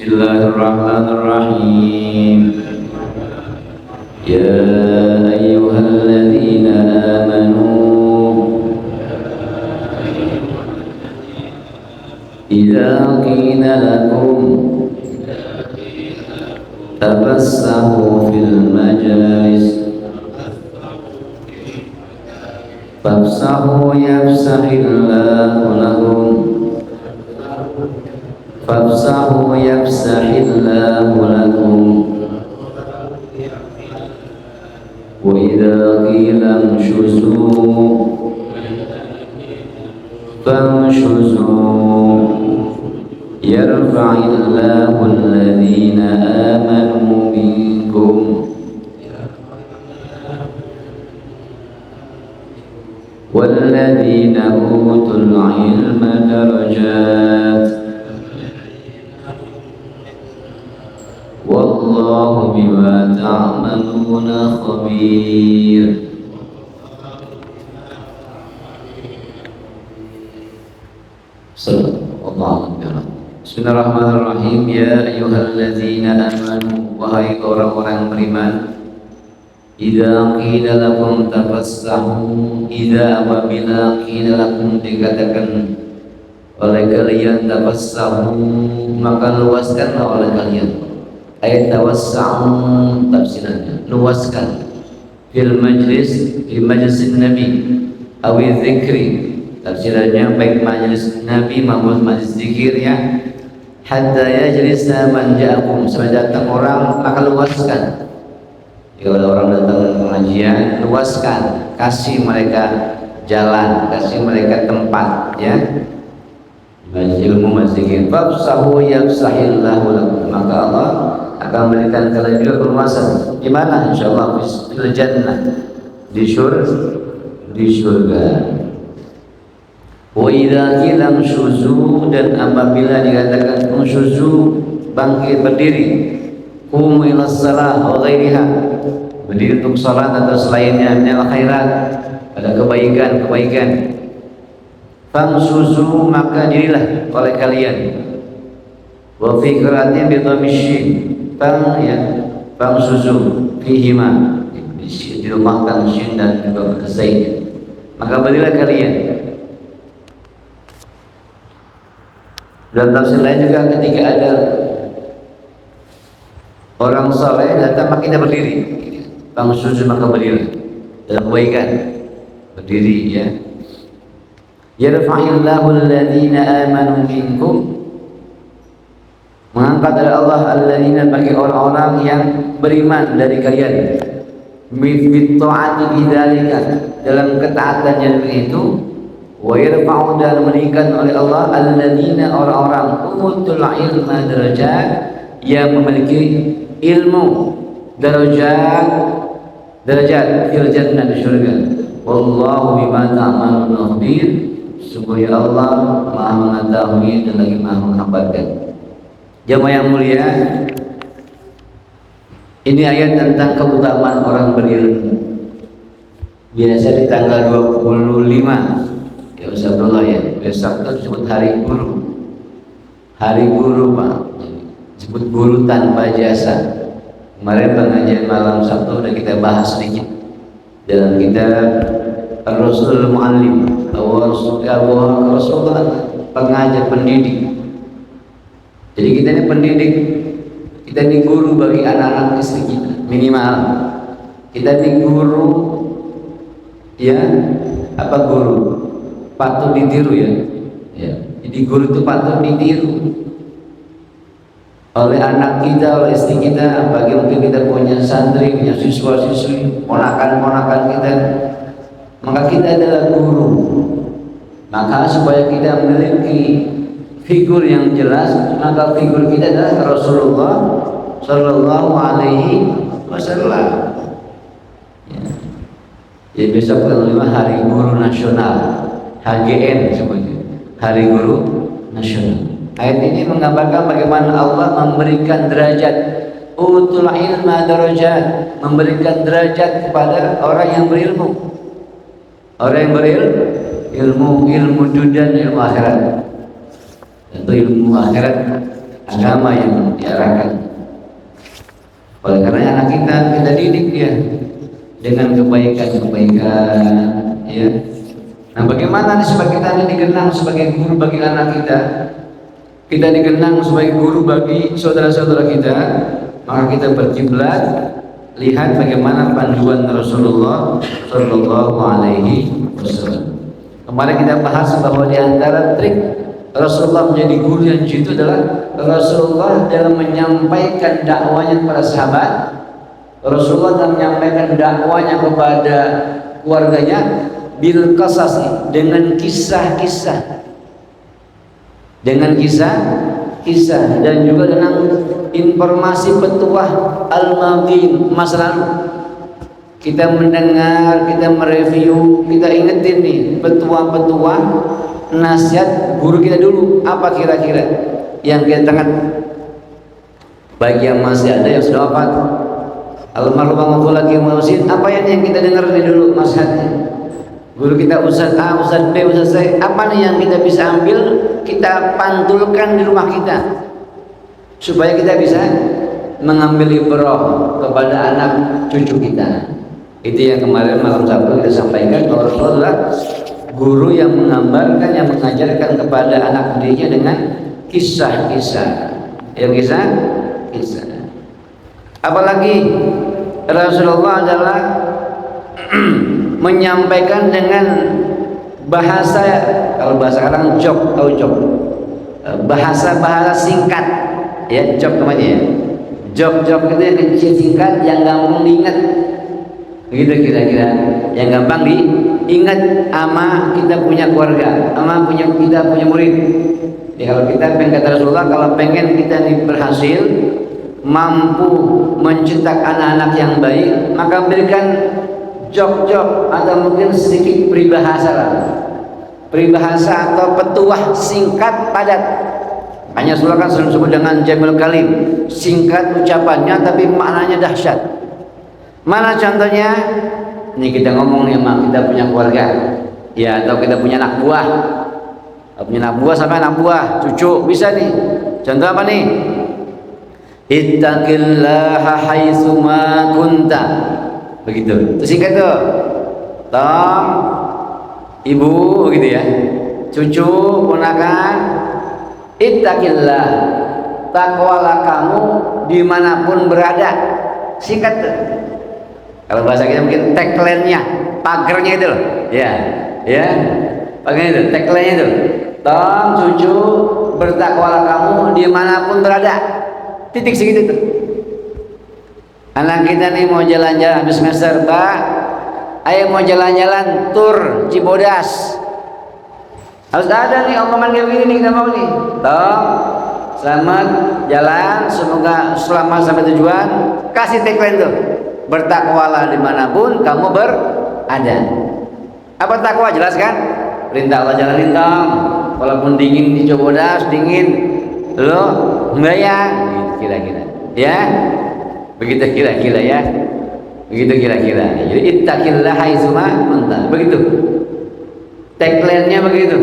Bismillahirrahmanirrahim. Ya ayyuhalladzina amanu idza qila lakum tafassahu fil majalis fafsahu yafsahillahu lakum fafsahu yafsahillahu lakum wa idza qila amshuzu famshuzu yarfa'illahu alladhina amanu minkum والذين أوتوا العلم درجات والله بما تعملون خبير. Bismillahirrahmanirrahim. Ya ayyuhalladzina amanu, wahai orang-orang beriman, idza qila lakum tafassahu, idza apabila qila lakum dikatakan oleh kalian tafassahu, maka luaskanlah oleh kalian. Ayat tawassa'u tafsirannya luaskan fil majlis, di majlis Nabi, awi zikri tafsirannya baik majlis Nabi maupun majlis zikir ya, hatta yajlisa man ja'akum, sampai datang orang maka luaskan. Jika ada orang datang pengajian, luaskan, kasih mereka jalan, kasih mereka tempat ya. Ilmu mazikir fafsahu yafsahillahu lakum, maka Allah akan memberikan kalian juga keluasan. Di mana? Insyaallah fil jannah, di surga. Wa idza qila syuzu, dan apabila dikatakan syuzu bangkit berdiri, qumu ila shalah wa ghairiha, berdiri untuk salat atau selainnya, minal khairat, ada kebaikan-kebaikan. Famsuzu, maka dirilah oleh kalian. Wa fi qira'atin bi dhammisyin, fam ya, famsuzu fihima, dirumahkan syin dan juga zaid, maka berilah kalian. Dan tafsir lain juga ketika ada orang saleh datang maka kita berdiri, famsuzu maka berdiri dalam kebaikan, berdiri ya. Yarfa'illahu alladhina amanu minkum, mengangkat dari Allah alladhina, bagi orang-orang yang beriman dari kalian, fit ta'ati bidzalika, dalam ketaatannya itu, wa yarfa'u, dan meninggikan oleh Allah alladhina, orang-orang utul ilma darajat, yang memiliki ilmu, derajat fil jannah, di surga. Wallahu bima ta'malun khabir, sungguh Allah Maha mengetahui dan lagi Maha menghabarkan. Jamaah yang mulia, ini ayat tentang keutamaan orang berilmu. Biasa di tanggal 25 ya Ustaz Abdullah ya, besok itu disebut hari guru. Hari guru Pak, disebut guru tanpa jasa. Kemarin pengajian malam Sabtu udah kita bahas sedikit dalam kitab Rasul Muallim, Rasulullah, pengajar, pendidik. Jadi kita ini pendidik, kita ini guru bagi anak-anak istri kita, minimal. Kita ini guru ya, apa guru? Patut ditiru ya. Jadi guru itu patut ditiru oleh anak kita, oleh istri kita. Bagi mungkin kita punya santri, punya siswa-siswi, ponakan-ponakan kita, maka kita adalah guru. Maka supaya kita memiliki figur yang jelas, maka figur kita adalah Rasulullah Sallallahu Alaihi Wasallam. Jadi besok tanggal 5 Hari Guru Nasional, HGN sebutnya, Hari Guru Nasional. Ayat ini menggambarkan bagaimana Allah memberikan derajat, utul ilma darajat, memberikan derajat kepada orang yang berilmu. Orang yang berilmu, ilmu dunia dan ilmu akhirat. Tentu ilmu akhirat agama yang diarahkan. Oleh karena anak kita didik dia dengan kebaikan-kebaikan, ya. Nah, bagaimana supaya kita ini dikenang sebagai guru bagi anak kita dikenang sebagai guru bagi saudara-saudara kita, maka kita berkiblat lihat bagaimana panduan Rasulullah Shallallahu Alaihi Wasallam. Kemarin kita bahas bahwa di antara trik Rasulullah menjadi guru yang jitu adalah Rasulullah dalam menyampaikan dakwanya kepada sahabat, Rasulullah dalam menyampaikan dakwanya kepada keluarganya bil qasas, dengan kisah-kisah, dan juga dengan informasi petuah al-madin, masa lalu. Kita mendengar, kita mereview, kita ingetin nih petuah-petuah nasihat guru kita dulu, apa kira-kira yang kita dengar. Bagi yang masih ada yang sudah wafat, almarhum lagi mausin, apa yang kita dengar nih dulu nasihatnya. Guru kita Ustaz A, Ustaz B, Ustaz C, apa nih yang kita bisa ambil, kita pantulkan di rumah kita supaya kita bisa mengambil ibrah kepada anak cucu kita. Itu yang kemarin malam Sabtu kita sampaikan bahwa Rasulullah guru yang menggambarkan, yang mengajarkan kepada anak didiknya dengan kisah-kisah. Yang kisah. Apalagi Rasulullah adalah menyampaikan dengan bahasa, kalau bahasa sekarang jok, tahu jok, bahasa singkat, ya, jok namanya ya. Jok itu yang kecil singkat, yang gampang diingat, begitu kira-kira, yang gampang diingat ama kita punya keluarga, ama kita punya murid. Ya, kalau kita pengen, kata Rasulullah, kalau pengen kita ini berhasil mampu mencetak anak-anak yang baik, maka berikan jok-jok atau mungkin sedikit peribahasa atau petuah singkat padat. Hanya Rasulullah kan sering sebut dengan jamil kalim, singkat ucapannya tapi maknanya dahsyat. Mana contohnya? Ini kita ngomong nih, kita punya keluarga, ya, atau kita punya anak buah, sampai anak buah, cucu, bisa nih. Contoh apa nih? Ittaqillaha haitsu ma kunta. Begitu. Terus singkat tuh. Tom, ibu, gitu ya. Cucu, ponakan, ittaqillah, takwalah kamu dimanapun berada. Singkat tuh. Kalau bahasa kita mungkin tagline-nya, pagernya itu loh. Ya. Pagernya itu, tagline-nya itu. Tom, cucu, bertakwalah kamu dimanapun berada. Titik segitu tuh. Anak kita nih mau jalan-jalan habis semester, Pak, ayo mau jalan-jalan tur Cibodas. Harus ada nih omongan kayak gini nih, kita mau nih. Tom, selamat jalan, semoga selamat sampai tujuan. Kasih tagline tuh, bertakwalah dimanapun kamu berada. Apa takwa? Jelas kan? Perintah Allah jalanin, Tom. Walaupun dingin di Cibodas, dingin, lo enggak ya? Kira-kira, ya. Begitu kira-kira ya. Jadi ittaqillah haitsu ma kunta. Begitu. Tagline-nya begitu.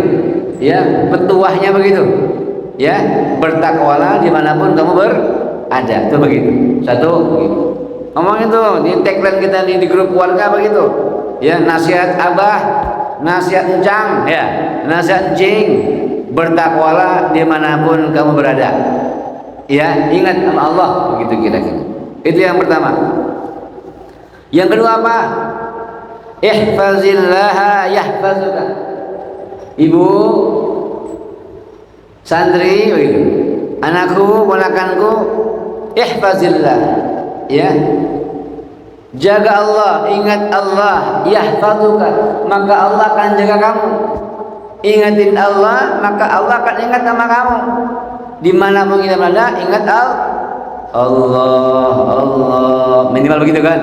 Ya, petuahnya begitu. Ya, bertakwalah dimanapun kamu berada. Itu begitu. Satu begitu. Ngomongin tuh di tagline kita di grup keluarga begitu. Ya, nasihat abah, nasihat encang, ya, nasihat encing. Bertakwalah dimanapun kamu berada. Ya, ingat sama Allah, begitu kira-kira. Itu yang pertama. Yang kedua apa? Ihfazillaha yahfazuka. Ibu, santri begitu. Anakku, ponakanku, ihfazillah. Ya. Jaga Allah, ingat Allah, yahfazuka, maka Allah akan jaga kamu. Ingatin Allah, maka Allah akan ingat sama kamu. Dimanapun kita berada, ingat Allah, minimal begitu kan?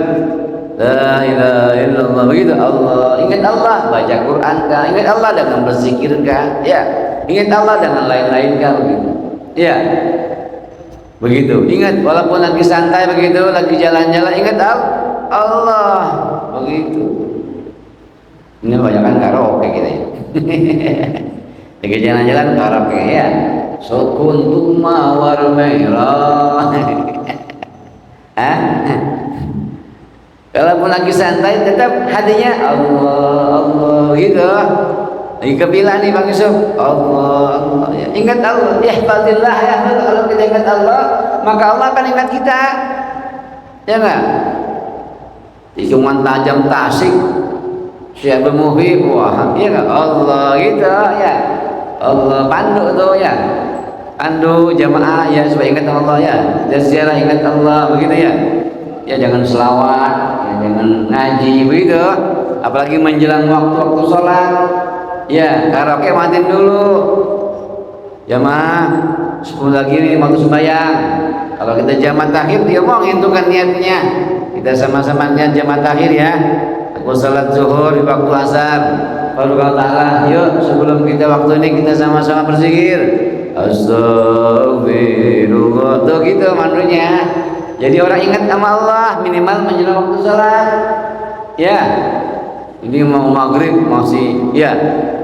La ilaha illallah, begitu. Allah, ingat Allah, baca Quran kah? Ingat Allah dengan berzikir kah? Ya, ingat Allah dengan lain-lain kah? Begitu. Ya, begitu. Ingat, walaupun lagi santai begitu, lagi jalan-jalan, ingat Allah, begitu. Ini banyak kan karaoke kita ya. Lagi jalan-jalan karaoke ya. Sukun mawar merah. Kalaupun lagi santai tetap hatinya Allah Allah gitu. Lagi kepilah nih Bang Yusuf, Allah Allah. Ya, ingat Allah, ihfazillah ya. Kalau kita ingat Allah, maka Allah akan ingat kita. Ya enggak? Tikungan tajam tasik siapa muhib, wah iya enggak? Allah gitu ya. Allah pandu tuh ya. Pandu jamaah ya supaya ingat Allah ya. Ziarah ingat Allah begitu ya. Ya jangan selawat, ya jangan ngaji begitu. Apalagi menjelang waktu-waktu sholat. Ya karaoke matiin dulu. Jamaah 10 lagi nih waktu sembahyang. Kalau kita jamaah takhir diomongin tuh kan niatnya. Kita sama-sama niat jamaah takhir ya. Aku salat zuhur di waktu asar. Baru kalau ta'ala, yuk sebelum kita waktu ini kita sama-sama berzikir. Astagfirullah. Tuh gitu manunya. Jadi orang ingat sama Allah minimal menjelang waktu salat. Ya. Ini mau maghrib masih ya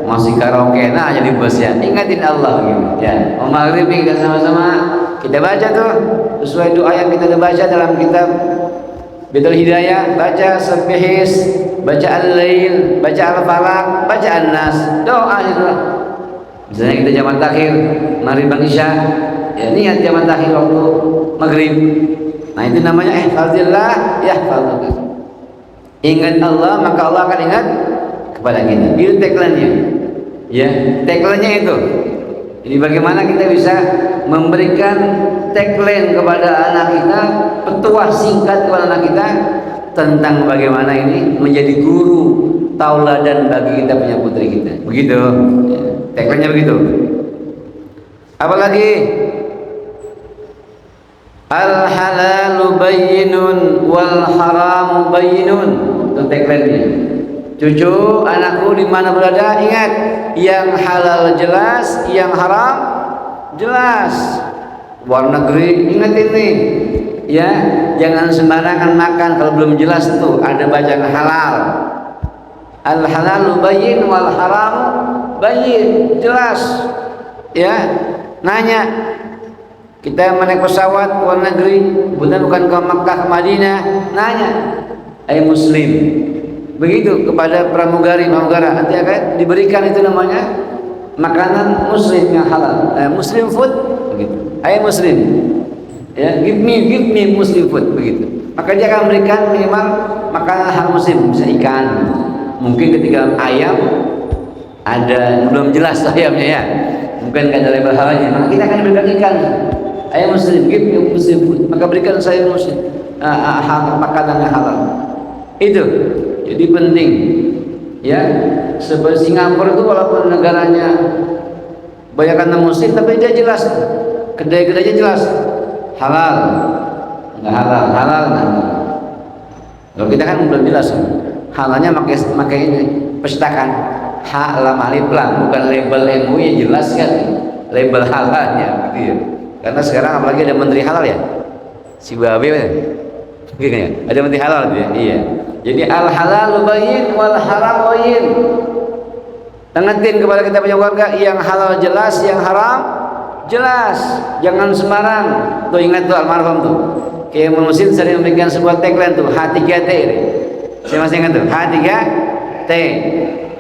masih karaoke nah jadi bos ya. Ingatin Allah gitu. Ya. Mau maghrib kita sama-sama kita baca tuh sesuai doa yang kita baca dalam kitab Bidul Hidayah, baca Subhis, baca Al-Lail, baca Al-Falaq, baca An-Nas. Doa itu. Misalnya kita zaman takhir maghrib dan isya, ya niat zaman takhir waktu maghrib. Nah itu namanya ihfazillah yahfazuka. Ingat Allah maka Allah akan ingat kepada kita. Itu tagline-nya. Ya, tagline-nya itu. Jadi bagaimana kita bisa memberikan tagline kepada anak kita, petuah singkat kepada anak kita tentang bagaimana ini menjadi guru tauladan bagi kita punya putri kita. Begitu. Ya, tagline-nya begitu. Apalagi al halalu bayyinun wal haramu bayyinun. Itu tagline-nya. Cucu, anakku di mana berada, ingat yang halal jelas, yang haram jelas. Luar negeri ingat ini, ya jangan sembarangan makan kalau belum jelas tuh ada bacaan halal. Al halalu bayyin wal haramu bayyin, jelas. Ya, nanya kita naik pesawat ke luar negeri, bukan ke Makkah ke Madinah, nanya, muslim. Begitu kepada pramugara, nanti akan diberikan itu namanya makanan muslim yang halal, muslim food begitu. Muslim, ya give me muslim food begitu. Maka dia akan berikan minimal makanan halal muslim, bisa ikan, mungkin ketika ayam ada belum jelas ayamnya ya, mungkin nggak ada label halalnya, maka kita akan berikan ikan. Ayam muslim, give me muslim food, maka berikan saya muslim makanan yang halal. Itu jadi penting ya. Seperti Singapura itu walaupun negaranya banyakkan muslim tapi dia jelas kedai-kedainya jelas halal nggak halal, halal nggak. Kalau kita kan belum jelas halalnya pakai ini pestakan lam alif lam, bukan label MUI jelas kan label halalnya gitu ya. Karena sekarang apalagi ada menteri halal ya, si Babe kan ya? Ada menteri halal dia. Iya. Jadi al halal bayyin wal haram bayyin. Ingetin kepada kita punya keluarga yang halal jelas, yang haram jelas. Jangan sembarang. Tuh ingat tuh almarhum tuh. Kayak Muslim sering memberikan sebuah tagline tuh H3T. Saya masih ingat tuh H3T.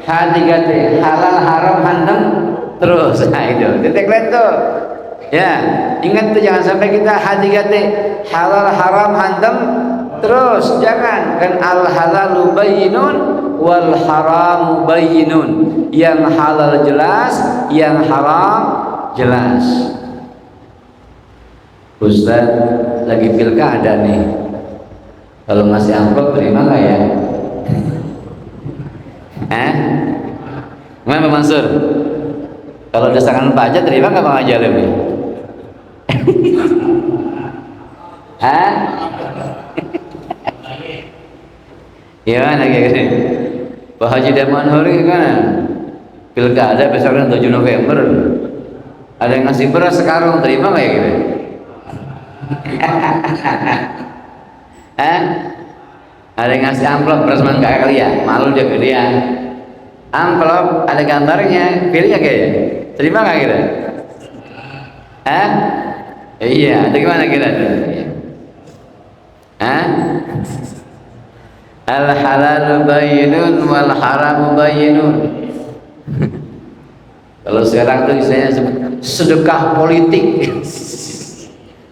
H3T halal haram handem terus. Nah itu tagline tuh. Ya, ingat tuh jangan sampai kita H3T halal haram handem terus, jangan kan. Al halalu bayyinun wal haramu bayyinun, yang halal jelas, yang haram jelas. Ustaz lagi pilkada nih, kalau ngasih amplop terima nggak ya? Gimana Pak Mansur? Kalau desakan pajak terima nggak Bang Ajalim nih? Gimana kayak gini? Pak Haji Damanhuri gimana? Pilkada besok kan 7 November. Ada yang ngasih beras sekarang terima nggak ya gitu? Ada yang ngasih amplop beras mangga kali ya? Malu dia gedean. Amplop ada gambarnya, pilihnya kayaknya. Terima nggak gitu? Hah? Iya, itu gimana kira-kira? Hah? Al halalu bayyinun wal haramu bayyinun. Kalau sekarang tuh istilahnya sebut sedekah politik.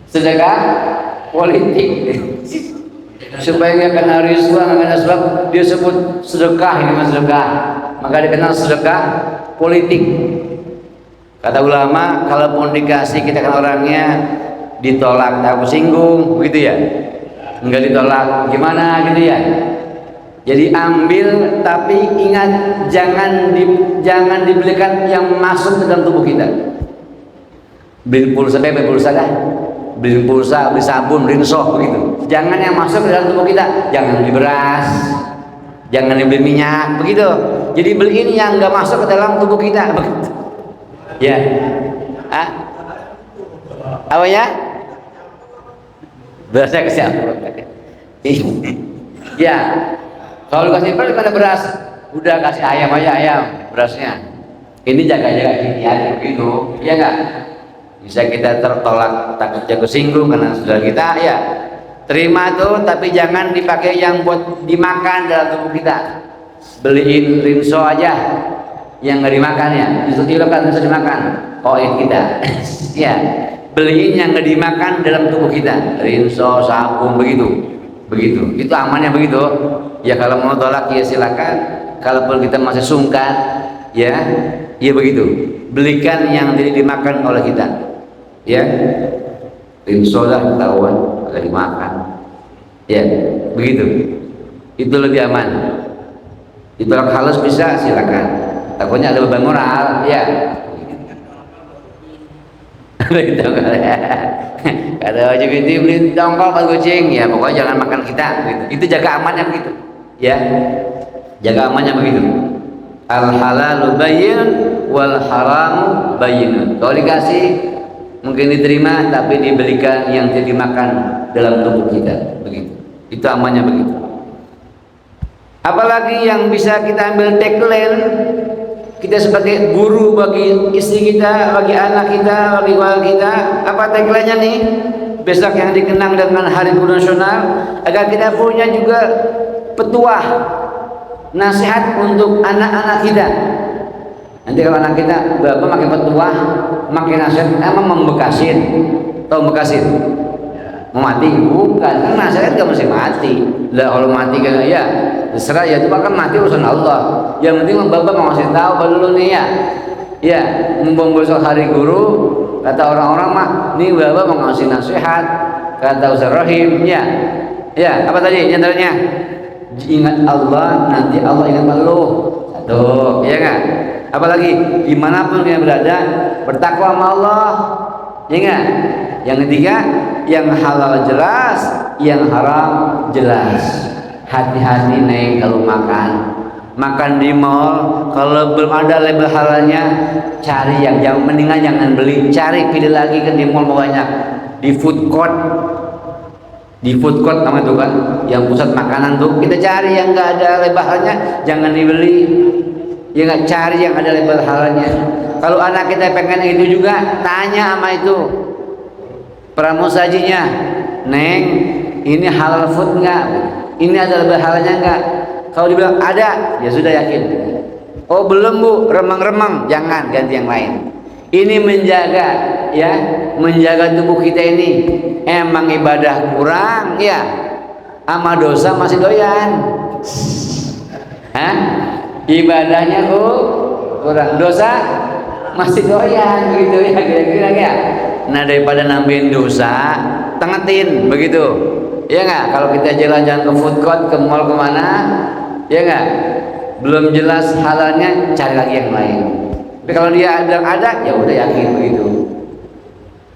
Sedekah politik. Supaya nggak kena riswa, nggak kena sebab dia sebut sedekah, ini mas sedekah. Maka dikenal sedekah politik. Kata ulama, kalaupun dikasih kita kan orangnya ditolak, aku singgung, begitu ya? Enggak ditolak, gimana gitu ya? Jadi ambil, tapi ingat jangan dibelikan yang masuk ke dalam tubuh kita. Beli pulsa, beli pulsa dah. Beli pulsa, beli sabun, rinso, begitu. Jangan yang masuk ke dalam tubuh kita. Jangan beli beras, jangan dibeli minyak, begitu. Jadi beli ini yang nggak masuk ke dalam tubuh kita, begitu. Ya, apa ya? Berasnya ke siapa? Ya, kalau kasih beras pada beras, udah kasih ayam aja ayam berasnya. Ini jaga-jaga hati begitu, ya nggak? Bisa kita tertolak, takut jago singgung karena sudah kita, ya terima tuh, tapi jangan dipakai yang buat dimakan dalam tubuh kita. Beliin rinso aja yang nggak dimakan ya, justru kan bisa dimakan, koin kita. Ya, beliin yang nggak dimakan dalam tubuh kita, rinso, sabun, begitu. Itu amannya begitu. Ya kalau mau tolak ya silakan. Kalaupun kita masih sungkan, ya begitu. Belikan yang tidak dimakan oleh kita. Ya, rinso dah ketahuan nggak dimakan. Ya, begitu. Itu lebih aman. Ditolak halus bisa silakan. Takutnya ada beban moral, ya. Kata wajib itu beli tongkol buat kucing, ya pokoknya jangan makan kita, gitu. Itu jaga amannya begitu, ya. Jaga amannya begitu. Al halalu bayyin wal haramu bayyinun. Kalau dikasih mungkin diterima, tapi dibelikan yang tidak dimakan dalam tubuh kita, begitu. Itu amannya begitu. Apalagi yang bisa kita ambil tagline, kita sebagai guru bagi istri kita, bagi anak kita, bagi keluarga kita, apa tagline-nya nih? Besok yang dikenang dengan Hari Guru Nasional, agar kita punya juga petuah, nasihat untuk anak-anak kita. Nanti kalau anak kita, bapak makin petuah, makin nasihat, emang membekasin, tahu bekasin? Mau mati? Bukan, kan nasihat gak mesti mati. Lah kalau mati kan ya terserah ya, itu kan mati urusan Allah. Yang penting bapak mau ngasih tahu dulu nih ya. Ya, mumpung besok hari guru, kata orang-orang mah, nih bapak mau ngasih nasihat, kata Ustaz Rahim, ya. Ya, apa tadi nyantaranya? Ingat Allah, nanti Allah ingat lu. Satu, ya enggak? Apalagi dimanapun kita berada, bertakwa sama Allah, ya enggak? Yang ketiga, yang halal jelas, yang haram jelas. Hati-hati neng kalau makan di mall, kalau belum ada label halalnya, cari yang mendingan jangan beli, cari pilih lagi kan di mall banyak, di food court namanya tuh kan, yang pusat makanan tuh kita cari yang nggak ada label halalnya, jangan dibeli. Ya nggak, cari yang ada label halalnya. Kalau anak kita pengen itu juga, tanya sama itu pramusajinya, neng ini halal food nggak? Ini ada label halalnya nggak? Kalau dibilang ada, ya sudah yakin. Oh belum bu, remang-remang, jangan, ganti yang lain. Ini menjaga, ya, menjaga tubuh kita ini. Emang ibadah kurang, ya, sama dosa masih doyan. Hah? Ibadahnya kurang, dosa masih doyan, begitu ya, kira-kira ya. Nah daripada nambahin dosa, tengetin, begitu. Ya nggak? Kalau kita jalan-jalan ke food court, ke mall kemana, ya nggak? Belum jelas halalnya, cari lagi yang lain. Tapi kalau dia ada, ya udah yakin begitu.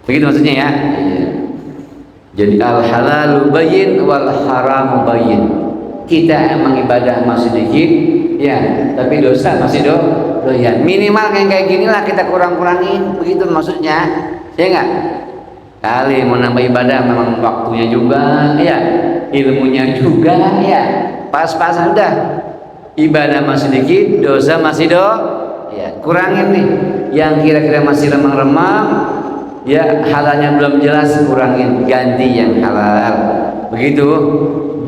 Begitu maksudnya ya. Iya. Jadi al halalu bayyin wal haramu bayyin. Kita emang ibadah masih dikit, ya, tapi dosa masih doyan. Minimal kayak gini lah kita kurang-kurangin, begitu maksudnya. Ya nggak? Kali mau nambah ibadah memang waktunya juga, ya, ilmunya juga, ya, pas-pas udah. Ibadah masih dikit, dosa masih ya, kurangin nih. Yang kira-kira masih remang-remang, Ya, halalnya belum jelas, kurangin, ganti yang halal. Begitu.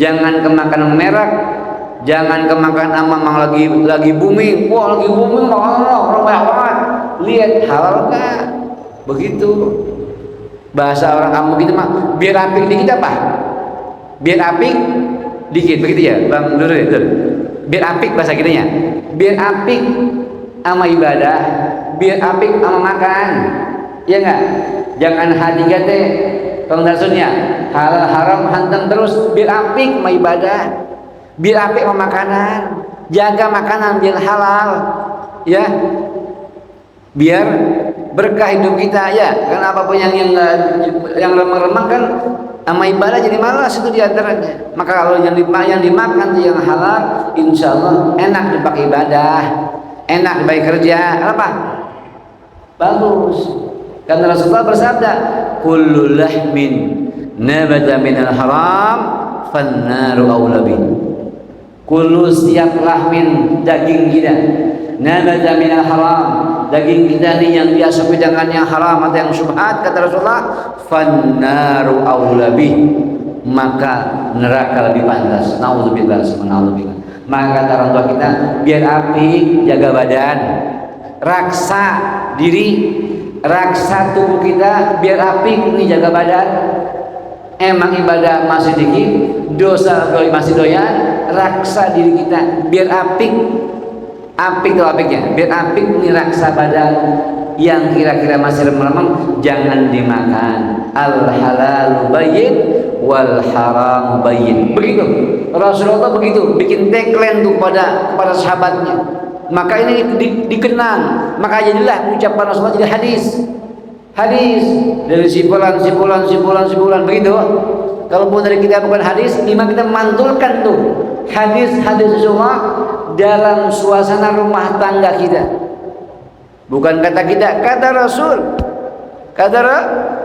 Jangan kemakan merek, jangan kemakan amang lagi booming. Wah, lagi booming orang banyak banget. Lihat halal enggak? Begitu. Bahasa orang kampung gitu mah, biar apik dikit apa? Biar apik dikit, begitu ya, Bang Dulu itu. Biar apik bahasa kitanya. Biar apik sama ibadah, biar apik sama makan. Ya enggak? Jangan hadiah teh kalau darsunnya halal haram hantam terus, biar apik sama ibadah, biar apik sama makanan. Jaga makanan biar halal. Ya. Biar berkah hidup kita ya. Karena apapun yang remang-remang kan sama ibadah jadi malas itu diantaranya. Maka kalau yang dimakan yang halal, insya Allah enak dipakai ibadah, enak dipakai kerja. Apa? Bagus. Karena Rasulullah bersabda, kullu lahmin nabata minal haram fannaru aula bih. Kullu setiap lahmin daging kita nabata minal haram, daging kita ini yang diasupi dengan yang haram atau yang syubhat, kata Rasulullah, fannaru aula bih, maka neraka lebih pantas. Nauzubillah. Maka kata orang tua kita, biar api, jaga badan, raksa diri, raksa tubuh kita, biar api ini jaga badan. Emang ibadah masih dikit, dosa masih doyan, raksa diri kita, biar apik tuh apiknya, biar apik ini raksa badan. Yang kira-kira masih remang-remang jangan dimakan. Al halalu bayyin wal haramu bayyin. Begitu Rasulullah begitu bikin tagline tuh kepada sahabatnya. Maka ini dikenang, maka jadilah ucapan Rasulullah jadi hadis dari simpulan begitu. Kalaupun dari kita bukan hadis, lima kita mantulkan tuh hadis Rasulullah dalam suasana rumah tangga kita. Bukan kata kita, kata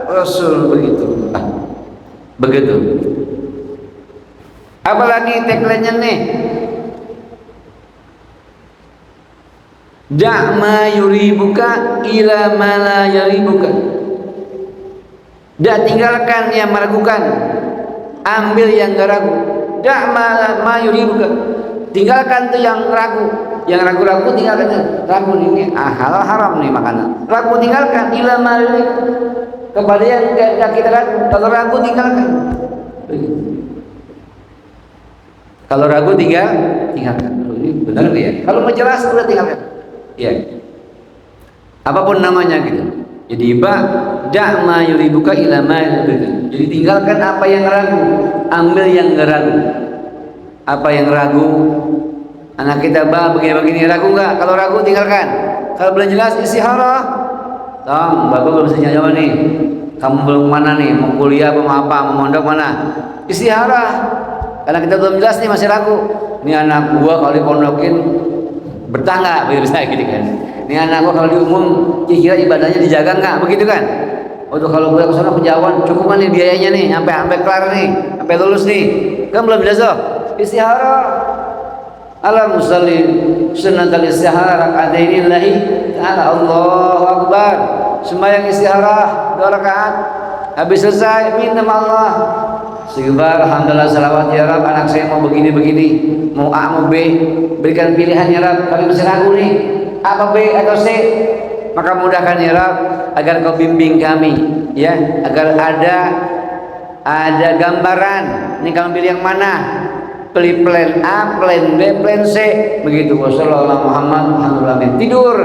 Rasul begitu. Begitu. Apalagi tagline-nya nih, da' ma yuribuka ila ma la yuribuka. Tinggalkan yang meragukan, ambil yang gak ragu. Da' ma yuribuka. Tinggalkan tuh yang ragu-ragu tinggalkan. Ragu ini halal haram nih makanan. Ragu tinggalkan, ila ma yuribuka. Kepada yang gak kita ragu. Kalau ragu tinggalkan. Kalau ragu tinggalkan. Ini benar ya. Kalau mau jelas udah tinggalkan. Ya, apapun namanya gitu. Jadi da' ma yuribuka ila ma yuribuka. Jadi tinggalkan apa yang ragu, ambil yang gak ragu. Apa yang ragu, anak kita begini ragu nggak? Kalau ragu tinggalkan. Kalau belum jelas istikharah. Bapak belum bisa jawab nih. Kamu belum mana nih? Mau kuliah apa? Mau mondok mana? Istikharah. Karena kita belum jelas nih, masih ragu. Ini anak gua kalau dipondokin betah nggak, begitu gitu kan? Ini anak gua kalau diumum kira ibadahnya dijaga nggak, begitu kan? Untuk kalau gue kesana kejauhan, cukup nih biayanya nih, sampai kelar nih, sampai lulus nih, kan belum jelas loh. Istikharah. Ala musalli sunnatul istikharah raka'ataini lillahi ta'ala. Allahu akbar. Sembahyang istikharah 2 rakaat. Habis selesai minta sama Allah. Istighfar, alhamdulillah, salawat ya Rabb, anak saya mau begini, mau A mau B, berikan pilihan ya Rabb, kami masih ragu nih, apa B atau C, maka mudahkan ya Rabb, agar kau bimbing kami, ya, agar ada gambaran, ini kamu pilih yang mana, pilih plan A, plan B, plan C, begitu. Wassalamualaikum warahmatullahi wabarakatuh. Tidur,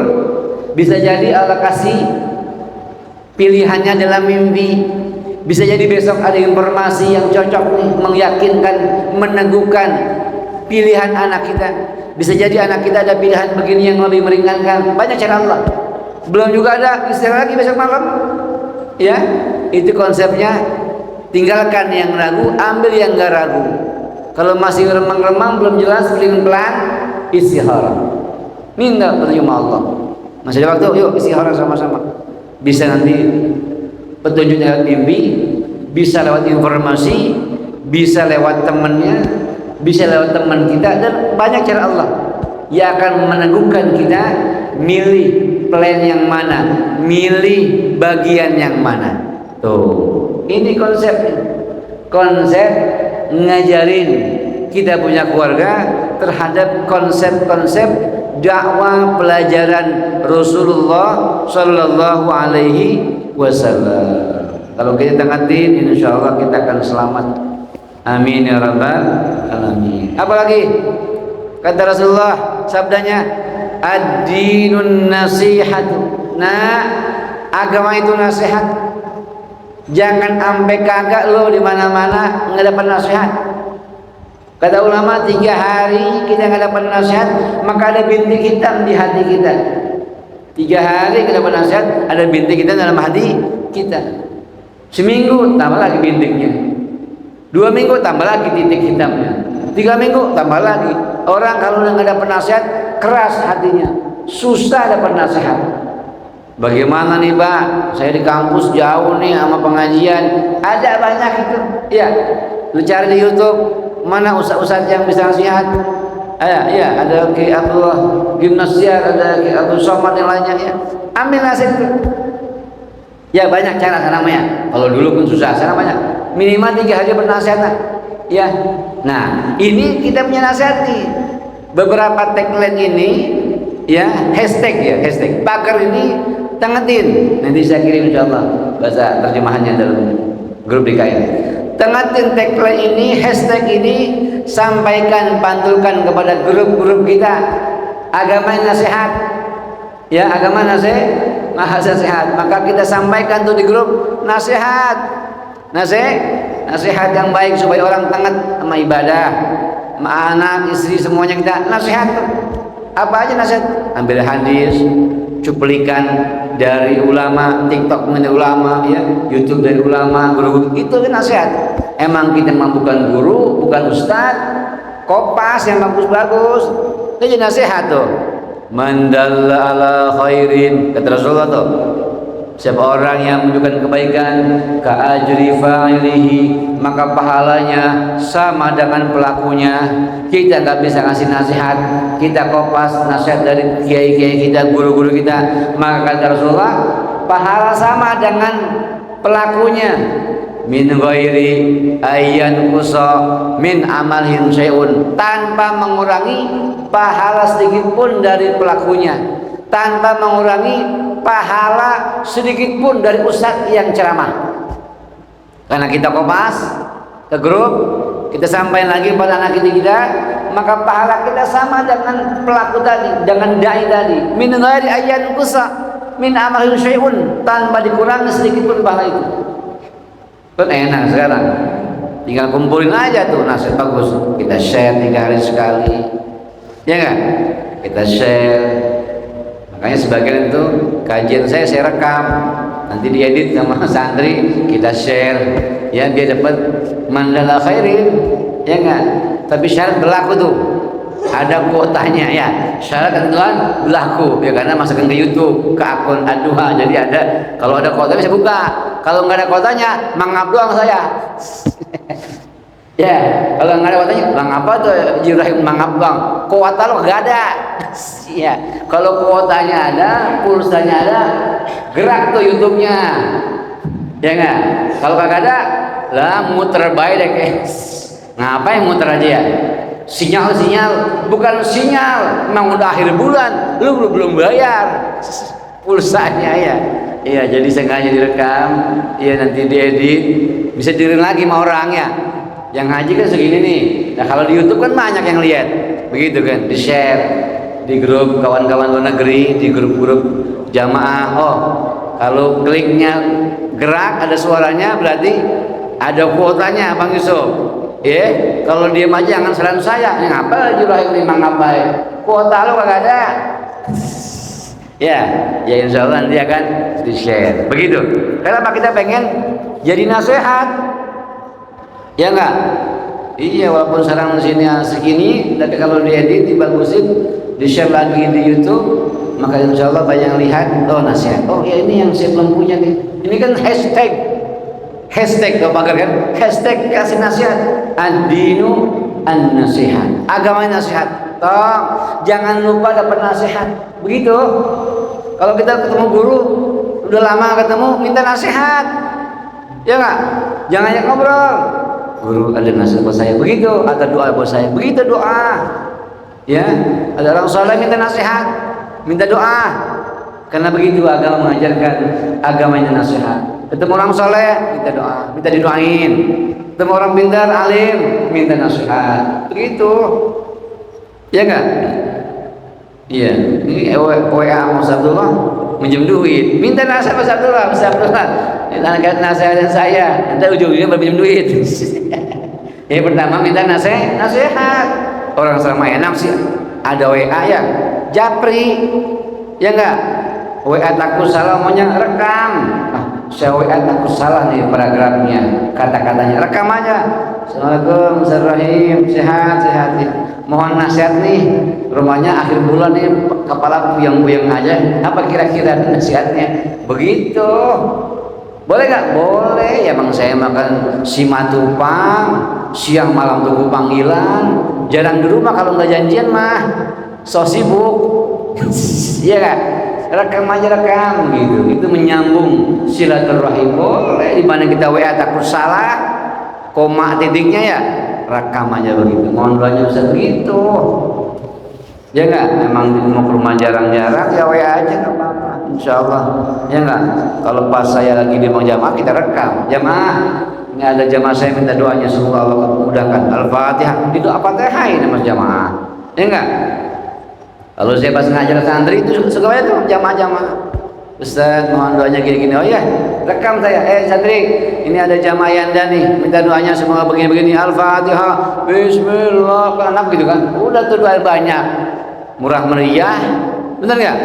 bisa jadi Allah kasih pilihannya dalam mimpi. Bisa jadi besok ada informasi yang cocok nih, meyakinkan, meneguhkan pilihan anak kita. Bisa jadi anak kita ada pilihan begini yang lebih meringankan. Banyak cara Allah. Belum juga ada istirahat lagi besok malam. Ya, itu konsepnya. Tinggalkan yang ragu, ambil yang gak ragu. Kalau masih remang-remang belum jelas, pelan-pelan istikharah. Minta petunjuk Allah. Masih ada waktu, yuk istikharah sama-sama. Bisa nanti petunjuk lewat mimpi, bisa lewat informasi, bisa lewat temannya, bisa lewat teman kita, dan banyak cara Allah yang akan meneguhkan kita milih plan yang mana, milih bagian yang mana. Tuh, ini konsep ngajarin kita punya keluarga terhadap konsep-konsep dakwah pelajaran Rasulullah Sallallahu Alaihi Wasallam. Kalau kita tangatin, insya Allah kita akan selamat. Amin ya rabbal alamin. Apalagi kata Rasulullah, sabdanya, ad-dinun nasihatu. Nah, agama itu nasihat. Jangan sampai kagak lo di mana-mana nggak dapat nasihat. Kata ulama, 3 hari kita nggak dapat nasihat, maka ada bintik hitam di hati kita. 3 hari kita dapat nasihat, ada bintik hitam dalam hati kita. Seminggu tambah lagi bintiknya. 2 minggu tambah lagi titik hitamnya. 3 minggu tambah lagi. Orang kalau nggak dapat nasihat, keras hatinya, susah dapat nasihat. Bagaimana nih Pak? Saya di kampus jauh nih sama pengajian. Ada banyak itu. Ya, lu cari di YouTube mana ustaz-ustaz yang bisa nasihat. Ada Ki Abdullah Gimnasiar, ada Ki Abdul Somad yang lainnya ya. Ambil nasihat itu. Ya banyak cara namanya. Kalau dulu pun susah, cara banyak. Minimal 3 hari bernasihat. Ya. Nah, ini kita punya nasihat nih. Beberapa tagline ini ya, hashtag pakar ini tangatin. Nanti saya kirim insyaallah bahasa terjemahannya dalam grup DKM. Tangatin tagline ini, hashtag ini, sampaikan, pantulkan kepada grup-grup kita. Agama nasihat. Ya, agama nasihat. Maka kita sampaikan tuh di grup nasihat. Nasihat yang baik supaya orang taat sama ibadah, sama anak, istri, semuanya kita nasihat. Apa aja nasihat? Ambil hadis, cuplikan dari ulama, TikTok dari ulama, ya, YouTube dari ulama, guru, itu kan nasihat. Emang kita bukan guru, bukan ustaz, kopas yang bagus-bagus, itu nasihat tuh. Mandalla ala khairin, kata Rasulullah tuh. Siapa orang yang menunjukkan kebaikan, ka'ajri fa'ilihi, maka pahalanya sama dengan pelakunya. Kita nggak bisa ngasih nasihat, kita kopas nasihat dari kiai-kiai kita, guru-guru kita, maka kata Rasulullah, pahala sama dengan pelakunya. Min ghairi ayyan kusa min amalhin syai'un, tanpa mengurangi pahala sedikit pun dari pelakunya, tanpa mengurangi pahala sedikit pun dari ustadz yang ceramah. Karena kita kopas ke grup, kita sampaikan lagi pada anak kita, maka pahala kita sama dengan pelaku tadi, dengan dai tadi. Min ghairi ayyan kusa min amalin syai'un, tanpa dikurangi sedikit pun pahala itu. Kan enak sekarang, tinggal kumpulin aja tuh nasihat bagus, kita share 3 hari sekali, ya kan? Kita share. Makanya sebagian itu kajian saya rekam, nanti diedit sama santri, kita share, ya biar dapat mandala khairin, ya enggak? Tapi syarat berlaku tuh, ada kuotanya ya. Syarat ketentuan berlaku, ya karena masukkan ke YouTube, ke akun Aduha, jadi ada. Kalau ada kuotanya bisa buka, kalau nggak ada kuotanya, mangap doang saya. Ya, kalau nggak ada kuotanya, apa tuh Ibrahim mangap bang? Kuota lo nggak ada. Ya, kalau kuotanya ada, pulsanya ada, gerak tuh YouTube-nya. Ya nggak? Kalau kagak ada, lah muter baik deh guys. Ngapain muter aja ya? Sinyal bukan sinyal, memang udah akhir bulan, lu belum bayar pulsanya ya. Iya, jadi sengaja direkam, iya nanti diedit, bisa dirin lagi sama orangnya. Yang ngaji kan segini nih. Nah kalau di YouTube kan banyak yang lihat, begitu kan, di share di grup kawan-kawan luar negeri, di grup-grup jamaah. Oh, kalau kliknya gerak ada suaranya, berarti ada kuotanya, Bang Yusuf. Ya, kalau diam aja jangan saran saya. Ini ngapa Jurahim memang ngapain? Kuota lo kagak ada. Ya insya Allah nanti akan di share. Begitu. Kenapa kita pengen jadi nasihat? Ya enggak? Iya, walaupun sekarang mesinnya segini, tapi kalau diedit, dibagusin, di share lagi di YouTube, maka insya Allah banyak yang lihat. Oh nasihat. Oh ya ini yang saya belum punya nih. Ini kan hashtag kalau pakai kan, hashtag kasih nasihat, ad-dinu an-nasihat, agama nasihat. Toh jangan lupa dapat nasihat, begitu. Kalau kita ketemu guru udah lama ketemu, minta nasihat, ya nggak? Jangan hanya ngobrol. Guru ada nasihat buat saya begitu, ada doa buat saya begitu doa. Ya, ada orang soleh minta nasihat, minta doa. Karena begitu agama mengajarkan, agamanya nasihat. Ketemu orang soleh minta doa, minta didoain. Ketemu orang pintar, alim, minta nasihat. Begitu, ya nggak? Iya, ini WA Mas Abdullah minjem duit, minta nasihat Mas Abdullah, Mas Abdullah, nasihatin saya, nanti ujung-ujungnya berpinjam duit. Yang pertama minta nasihat. Orang sama enak sih, ada WA ya, japri, ya enggak? WA takut salah maunya rekam. Saya WA takut salah nih paragrafnya, kata-katanya rekam aja. Assalamualaikum, Bismillahirrahmanirrahim, sehat. Mohon nasihat nih, rumahnya akhir bulan nih kepala puyeng-puyeng aja. Apa kira-kira nasihatnya? Begitu. Boleh nggak? Boleh. Ya bang, saya makan simatupang, siang malam tunggu panggilan. Jarang di rumah kalau nggak janjian mah. So sibuk. Iya nggak? Rekam aja rekam gitu. Itu menyambung silaturahim. Boleh. Di mana kita WA takut salah, koma titiknya ya. Rekam aja begitu, mohon doanya bisa begitu, ya nggak? Memang mau ke rumah jarang-jarang ya WA aja nggak apa-apa, insya Allah, ya nggak? Kalau pas saya lagi di jamaah kita rekam, jamaah ini ada jamaah saya minta doanya semoga Allah memudahkan, Al-Fatihah, itu Al-Fatihah ini mas jamaah, ya nggak? Kalau saya pas ngajar santri itu segala itu jamaah-jamaah. Ustaz mohon doanya gini-gini. Oh ya, rekam saya. Santri, ini ada jamaah Yanda nih, minta doanya semoga begini-begini. Al-Fatihah, Bismillah, kan gitu kan. Udah tuh doa banyak, murah meriah, bener nggak?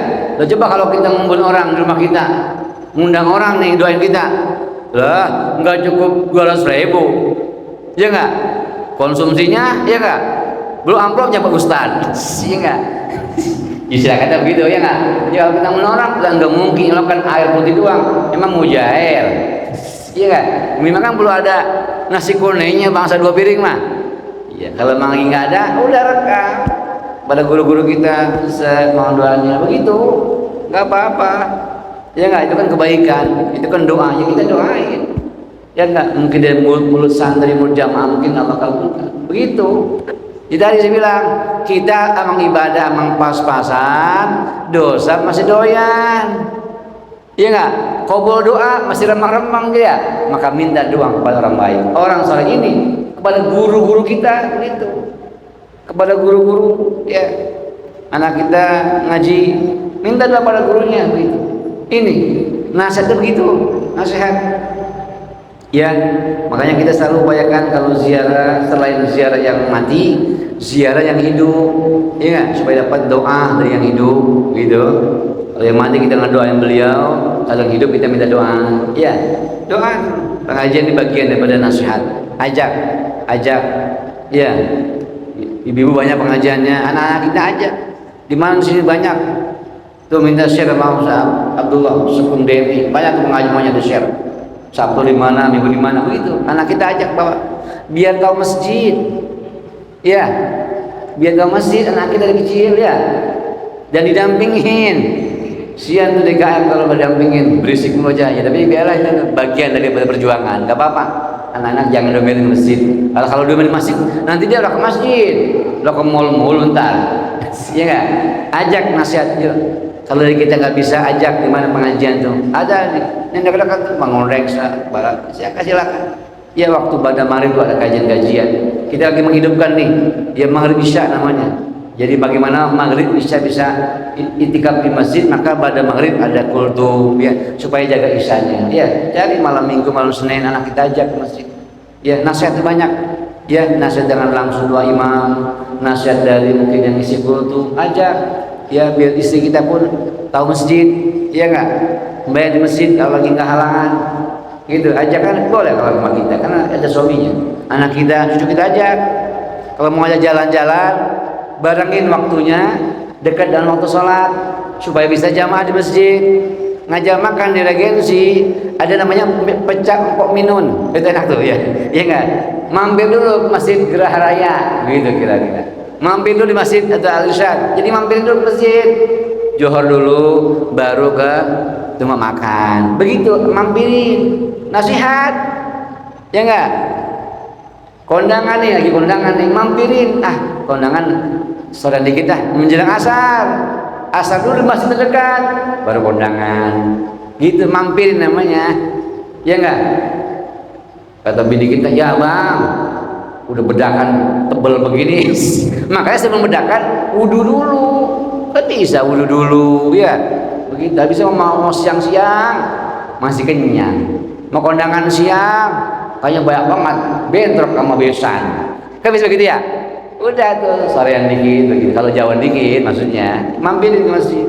Udah coba kalau kita ngumpulin orang di rumah kita, ngundang orang nih doain kita, lah nggak cukup 200.000, ya nggak? Konsumsinya, ya nggak? Belum amplopnya Pak Ustaz, ya nggak? Ya kata begitu ya nggak? Ya kita menorang nggak mungkin melakukan air putih doang. Emang mujair, iya nggak? Memang kan perlu ada nasi kuningnya bangsa 2 piring mah. Ya kalau memang nggak ada, udah rekam pada guru-guru kita, bisa mohon doanya begitu, nggak apa-apa. Ya nggak? Itu kan kebaikan, itu kan doa yang kita doain. Ya nggak? Mungkin dari mulut santri, mulut jamaah mungkin nggak bakal begitu. Jadi tadi saya bilang kita emang ibadah emang pas-pasan, dosa masih doyan, iya nggak? Qabul doa masih remang-remang dia, maka minta doa kepada orang baik, orang soleh ini, kepada guru-guru kita begitu, kepada guru-guru ya, anak kita ngaji minta doa pada gurunya begitu. Ini nasihatnya begitu, nasihat. Ya, makanya kita selalu upayakan kalau ziarah, selain ziarah yang mati, ziarah yang hidup, ya gak? Supaya dapat doa dari yang hidup, gitu. Kalau yang mati kita ngedoain beliau, kalau yang hidup kita minta doa. Ya, doa. Pengajian ini bagian daripada nasihat. Ajak, ya. Ibu-ibu banyak pengajiannya, anak-anak kita ajak. Di mana sini banyak. Tuh minta share sama Ustaz Abdullah, Sukun Demi, banyak tuh pengajiannya di share. Sabtu di mana, minggu di mana begitu. Anak kita ajak bawa, biar tahu masjid, ya, biar tahu masjid anak kita dari kecil ya, dan didampingin. Sian tuh DKM kalau berdampingin berisik mulu aja ya, tapi biarlah itu bagian daripada perjuangan, nggak apa-apa. Anak-anak jangan domelin masjid. Kalau domelin masjid, nanti dia udah ke masjid, udah ke mall ntar, ya nggak? Ajak nasihat yuk. Kalau dari kita nggak bisa ajak di mana pengajian tuh, ada nih yang dekat-dekat tuh bangun reksa, barat, saya kasih silakan. Ya waktu pada maghrib itu ada kajian-kajian. Kita lagi menghidupkan nih, ya maghrib isya namanya. Jadi bagaimana maghrib isya bisa itikaf di masjid, maka pada maghrib ada kultum ya supaya jaga isyanya. Ya, jadi malam minggu, malam Senin anak kita ajak ke masjid. Ya nasihat banyak. Ya nasihat dengan langsung doa imam, nasihat dari mungkin yang isi kultum, ajak. Ya biar istri kita pun tahu masjid, ya nggak? Bayar di masjid kalau lagi nggak halangan, gitu. Ajak kan boleh kalau rumah kita, karena ada suaminya. Anak kita, cucu kita ajak. Kalau mau ajak jalan-jalan, barengin waktunya dekat dengan waktu sholat, supaya bisa jamaah di masjid. Ngajak makan di Regensi, ada namanya pecah empok minun, itu enak tuh ya, ya nggak? Mampir dulu ke masjid Geraha Raya, gitu kira-kira. Mampir dulu di masjid atau Al-Irsyad, jadi mampir dulu ke masjid, johor dulu, baru ke rumah makan. Begitu, mampirin, nasihat, ya enggak? Kondangan nih, lagi kondangan nih, mampirin. Kondangan sore dikit menjelang asar. Asar dulu masih terdekat, baru kondangan. Gitu, mampirin namanya, ya enggak? Kata bini kita, ya bang, udah bedakan tebel begini. Makanya sebelum bedakan wudu dulu. Kan bisa wudu dulu, ya. Begitu. Bisa mau siang-siang masih kenyang. Mau kondangan siang, kayaknya banyak banget, bentrok sama besan. Kan bisa begitu ya? Udah tuh sorean dikit begitu. Kalau jauhan dikit maksudnya, mampirin ke masjid.